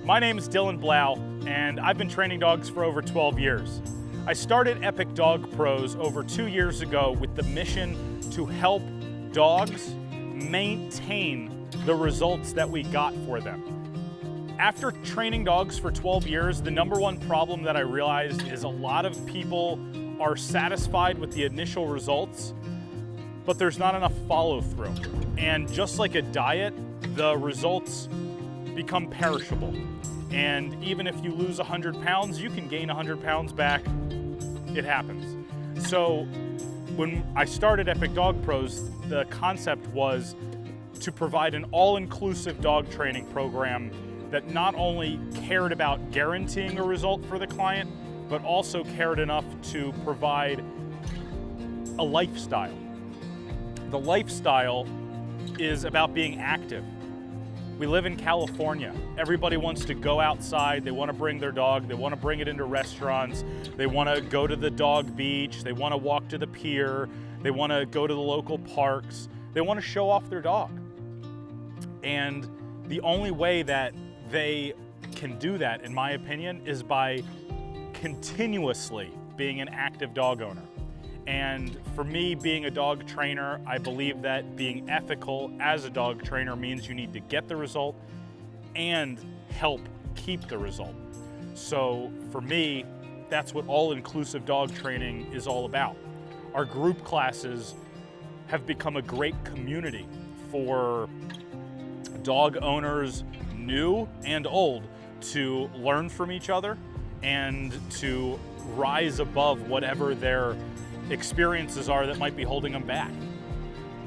My name is Dylan Blau, and I've been training dogs for over 12 years. I started Epic Dog Pros over 2 years ago with the mission to help dogs maintain the results that we got for them. After training dogs for 12 years, the number one problem that I realized is a lot of people are satisfied with the initial results, but there's not enough follow through. And just like a diet, the results become perishable. And even if you lose 100 pounds, you can gain 100 pounds back. It happens. So when I started Epic Dog Pros, the concept was to provide an all-inclusive dog training program that not only cared about guaranteeing a result for the client, but also cared enough to provide a lifestyle. The lifestyle is about being active. We live in California. Everybody wants to go outside. They want to bring their dog. They want to bring it into restaurants. They want to go to the dog beach. They want to walk to the pier. They want to go to the local parks. They want to show off their dog. And the only way that they can do that, in my opinion, is by continuously being an active dog owner. And for me, being a dog trainer, I believe that being ethical as a dog trainer means you need to get the result and help keep the result. So for me, that's what all-inclusive dog training is all about. Our group classes have become a great community for dog owners, new and old, to learn from each other and to rise above whatever their experiences are that might be holding them back.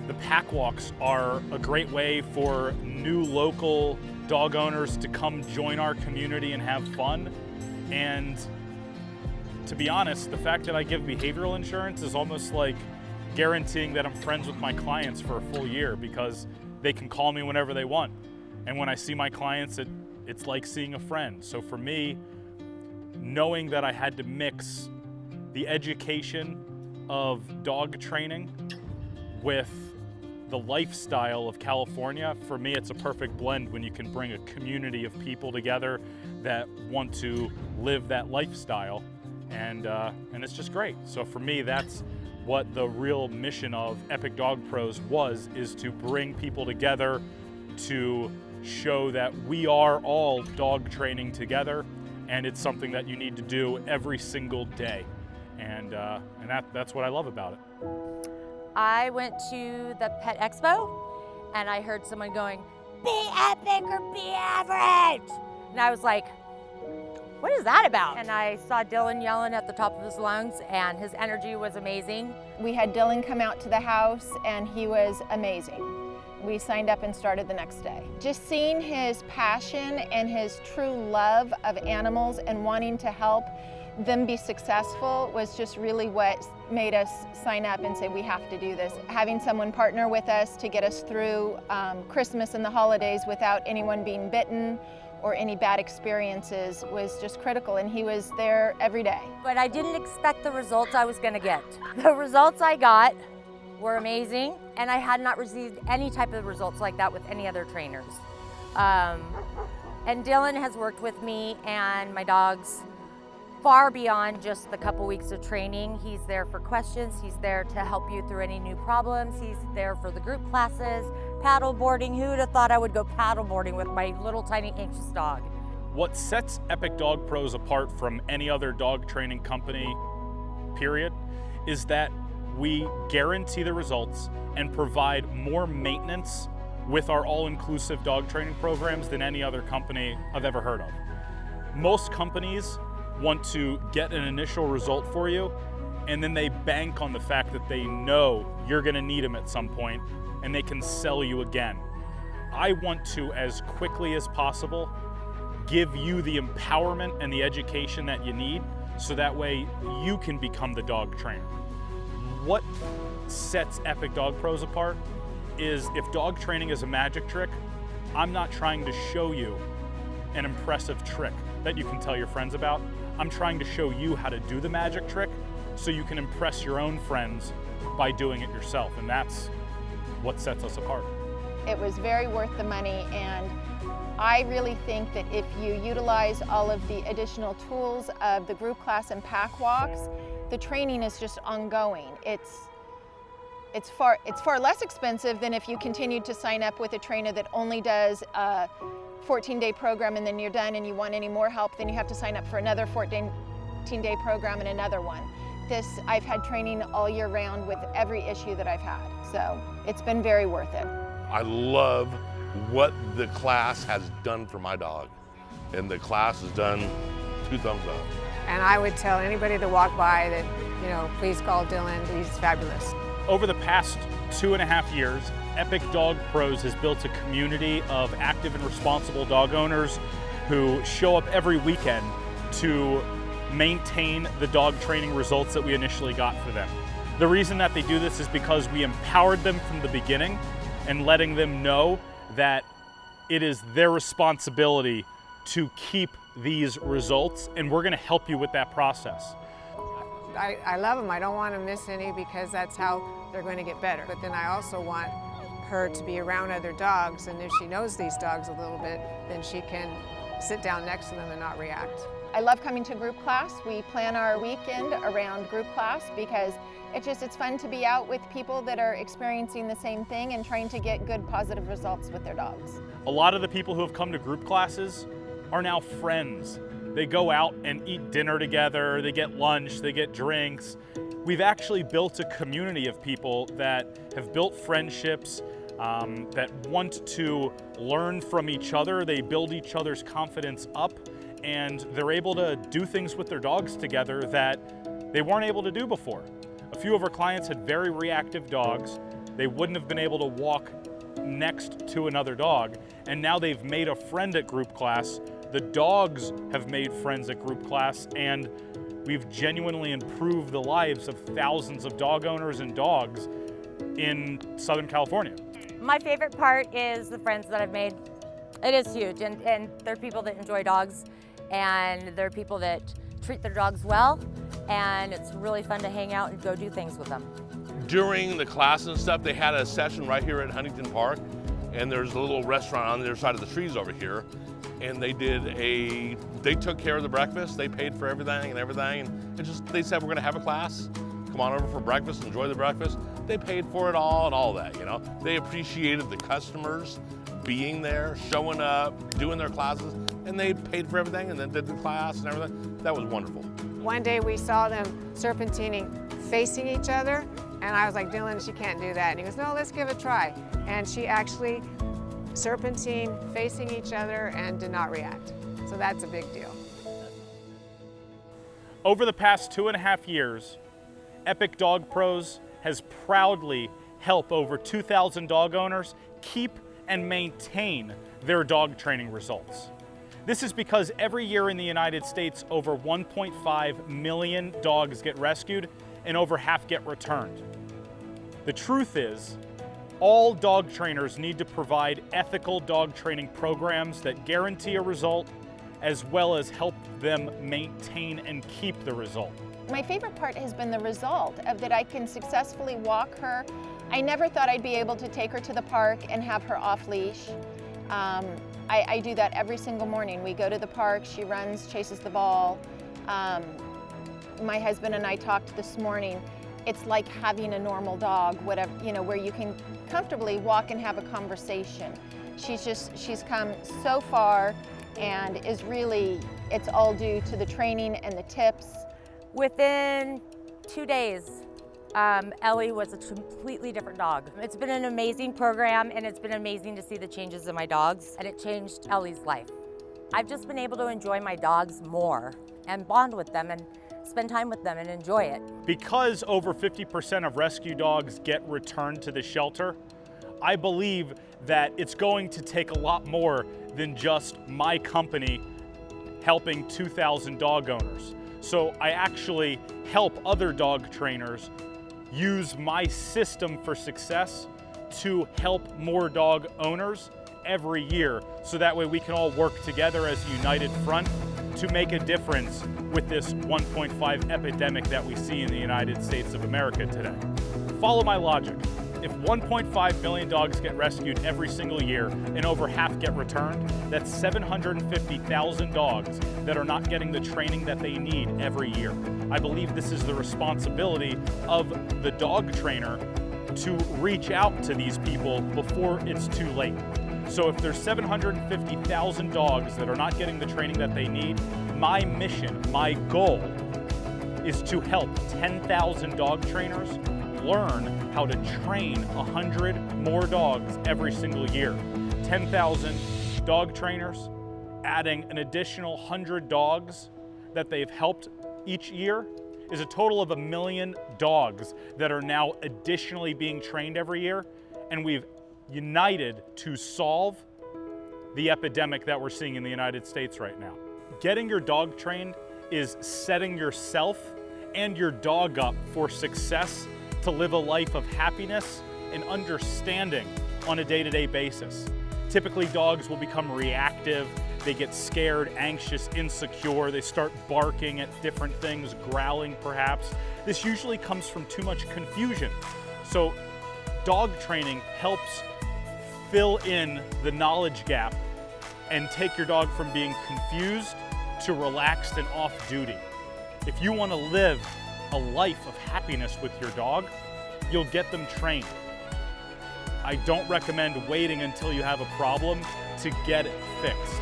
The pack walks are a great way for new local dog owners to come join our community and have fun. And to be honest, the fact that I give behavioral insurance is almost like guaranteeing that I'm friends with my clients for a full year, because they can call me whenever they want. And when I see my clients, it's like seeing a friend. So for me, knowing that I had to mix the education of dog training with the lifestyle of California, for me it's a perfect blend when you can bring a community of people together that want to live that lifestyle, and it's just great. So for me, that's what the real mission of Epic Dog Pros is to bring people together to show that we are all dog training together, and it's something that you need to do every single day. And that's what I love about it. I went to the Pet Expo and I heard someone going, "Be epic or be average." And I was like, what is that about? And I saw Dylan yelling at the top of his lungs, and his energy was amazing. We had Dylan come out to the house and he was amazing. We signed up and started the next day. Just seeing his passion and his true love of animals and wanting to help them be successful was just really what made us sign up and say we have to do this. Having someone partner with us to get us through Christmas and the holidays without anyone being bitten or any bad experiences was just critical, and he was there every day. But I didn't expect the results I was gonna get. The results I got were amazing, and I had not received any type of results like that with any other trainers. And Dylan has worked with me and my dogs far beyond just the couple weeks of training. He's there for questions. He's there to help you through any new problems. He's there for the group classes, paddle boarding. Who would have thought I would go paddle boarding with my little tiny anxious dog? What sets Epic Dog Pros apart from any other dog training company, period, is that we guarantee the results and provide more maintenance with our all-inclusive dog training programs than any other company I've ever heard of. Most companies want to get an initial result for you, and then they bank on the fact that they know you're gonna need them at some point, and they can sell you again. I want to, as quickly as possible, give you the empowerment and the education that you need, so that way you can become the dog trainer. What sets Epic Dog Pros apart is, if dog training is a magic trick, I'm not trying to show you an impressive trick that you can tell your friends about. I'm trying to show you how to do the magic trick so you can impress your own friends by doing it yourself, and that's what sets us apart. It was very worth the money, and I really think that if you utilize all of the additional tools of the group class and pack walks, the training is just ongoing. It's far less expensive than if you continued to sign up with a trainer that only does a 14-day program and then you're done, and you want any more help, then you have to sign up for another 14-day program and another one. I've had training all year round with every issue that I've had, so it's been very worth it. I love what the class has done for my dog, and the class has done 2 thumbs up. And I would tell anybody that walked by that, you know, please call Dylan, he's fabulous. Over the past 2.5 years, Epic Dog Pros has built a community of active and responsible dog owners who show up every weekend to maintain the dog training results that we initially got for them. The reason that they do this is because we empowered them from the beginning and letting them know that it is their responsibility to keep these results, and we're gonna help you with that process. I love them. I don't want to miss any because that's how they're going to get better. But then I also want her to be around other dogs, and if she knows these dogs a little bit, then she can sit down next to them and not react. I love coming to group class. We plan our weekend around group class because it's fun to be out with people that are experiencing the same thing and trying to get good positive results with their dogs. A lot of the people who have come to group classes are now friends. They go out and eat dinner together, they get lunch, they get drinks. We've actually built a community of people that have built friendships, that want to learn from each other. They build each other's confidence up, and they're able to do things with their dogs together that they weren't able to do before. A few of our clients had very reactive dogs. They wouldn't have been able to walk next to another dog, and now they've made a friend at group class. The dogs have made friends at group class, and we've genuinely improved the lives of thousands of dog owners and dogs in Southern California. My favorite part is the friends that I've made. It is huge, and they're people that enjoy dogs, and they're people that treat their dogs well, and it's really fun to hang out and go do things with them. During the class and stuff, they had a session right here at Huntington Park, and there's a little restaurant on the other side of the trees over here, and they took care of the breakfast, they paid for everything, and they said, we're gonna have a class, come on over for breakfast, enjoy the breakfast. They paid for it all and all that, you know. They appreciated the customers being there, showing up, doing their classes, and they paid for everything and then did the class and everything. That was wonderful. One day we saw them serpentining facing each other, and I was like, Dylan, she can't do that. And he goes, no, let's give it a try. And she actually serpentine facing each other and did not react. So that's a big deal. Over the past 2.5 years, Epic Dog Pros has proudly helped over 2,000 dog owners keep and maintain their dog training results. This is because every year in the United States, over 1.5 million dogs get rescued and over half get returned. The truth is, all dog trainers need to provide ethical dog training programs that guarantee a result, as well as help them maintain and keep the result. My favorite part has been the result of that I can successfully walk her. I never thought I'd be able to take her to the park and have her off leash. I do that every single morning. We go to the park, she runs, chases the ball. My husband and I talked this morning. It's like having a normal dog, whatever, you know, where you can comfortably walk and have a conversation. She's come so far, and is really, it's all due to the training and the tips. Within 2 days, Ellie was a completely different dog. It's been an amazing program, and it's been amazing to see the changes in my dogs, and it changed Ellie's life. I've just been able to enjoy my dogs more and bond with them and spend time with them and enjoy it. Because over 50% of rescue dogs get returned to the shelter, I believe that it's going to take a lot more than just my company helping 2,000 dog owners. So I actually help other dog trainers use my system for success to help more dog owners every year, so that way we can all work together as a united front to make a difference with this 1.5 epidemic that we see in the United States of America today. Follow my logic. If 1.5 million dogs get rescued every single year and over half get returned, that's 750,000 dogs that are not getting the training that they need every year. I believe this is the responsibility of the dog trainer to reach out to these people before it's too late. So if there's 750,000 dogs that are not getting the training that they need, my mission, my goal is to help 10,000 dog trainers learn how to train 100 more dogs every single year. 10,000 dog trainers adding an additional 100 dogs that they've helped each year is a total of 1 million dogs that are now additionally being trained every year, and we've united to solve the epidemic that we're seeing in the United States right now. Getting your dog trained is setting yourself and your dog up for success to live a life of happiness and understanding on a day-to-day basis. Typically, dogs will become reactive. They get scared, anxious, insecure. They start barking at different things, growling perhaps. This usually comes from too much confusion. So dog training helps fill in the knowledge gap and take your dog from being confused to relaxed and off duty. If you want to live a life of happiness with your dog, you'll get them trained. I don't recommend waiting until you have a problem to get it fixed.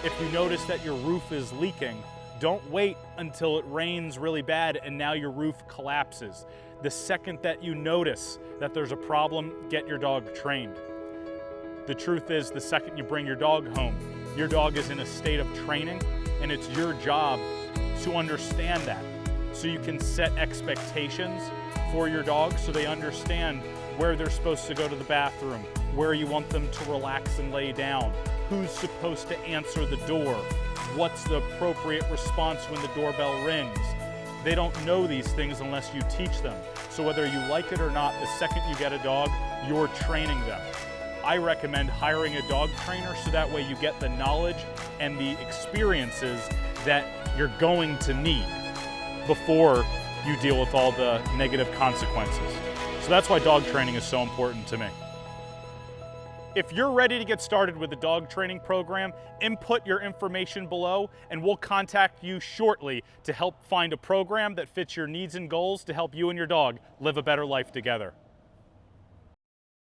If you notice that your roof is leaking, don't wait until it rains really bad and now your roof collapses. The second that you notice that there's a problem, get your dog trained. The truth is, the second you bring your dog home, your dog is in a state of training, and it's your job to understand that. So you can set expectations for your dog so they understand where they're supposed to go to the bathroom, where you want them to relax and lay down, who's supposed to answer the door, what's the appropriate response when the doorbell rings. They don't know these things unless you teach them. So whether you like it or not, the second you get a dog, you're training them. I recommend hiring a dog trainer so that way you get the knowledge and the experiences that you're going to need before you deal with all the negative consequences. So that's why dog training is so important to me. If you're ready to get started with the dog training program, input your information below and we'll contact you shortly to help find a program that fits your needs and goals to help you and your dog live a better life together.